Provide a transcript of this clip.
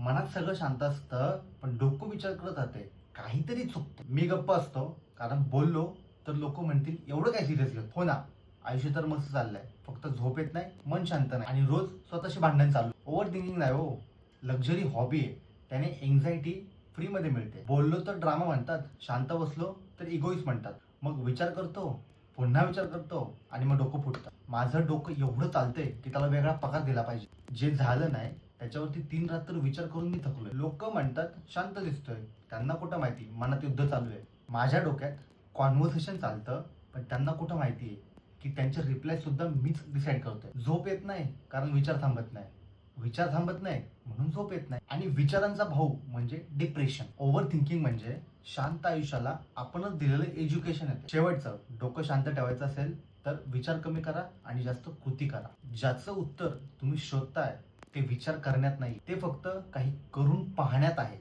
मनात सगळं शांत असतं पण डोकं विचार करत राहते, काहीतरी चुकतं. मी गप्प असतो कारण बोललो तर लोक म्हणतील एवढं काय सिरियस घेत. हो ना, आयुष्य तर मस्त चाललंय, फक्त झोप येत नाही, मन शांत नाही आणि रोज स्वतःशी भांडण चालू. ओव्हर थिंकिंग नाही हो, लक्झरी हॉबी आहे. त्याने एन्झायटी फ्री मध्ये मिळते. बोललो तर ड्रामा म्हणतात, शांत बसलो तर इगोईस्ट म्हणतात. मग विचार करतो, पुन्हा विचार करतो आणि मग डोकं फुटतं. माझं डोकं एवढं चालतंय की त्याला वेगळा पगार दिला पाहिजे. जे झालं नाही त्याच्यावरती 3 रात्र विचार करून मी थकलोय. लोक म्हणतात शांत दिसतोय, त्यांना कुठं माहिती मनात युद्ध चालू आहे. माझ्या डोक्यात कॉन्व्हर्सेशन चालतं पण त्यांना कुठं माहिती आहे की त्यांचे रिप्लाय सुद्धा मीच डिसाईड करतोय. झोप येत नाही कारण विचार थांबत नाही, विचार थांबत नाही म्हणून झोप येत नाही. आणि विचारांचा भाऊ म्हणजे डिप्रेशन. ओव्हर थिंकिंग म्हणजे शांत आयुष्याला आपणच दिलेलं एज्युकेशन आहे. शेवटचं, डोकं शांत ठेवायचं असेल तर विचार कमी करा आणि जास्त कृती करा. ज्याचं उत्तर तुम्ही शोधताय ते विचार करण्यात नाही, ते फक्त काही करून पाहण्यात आहे.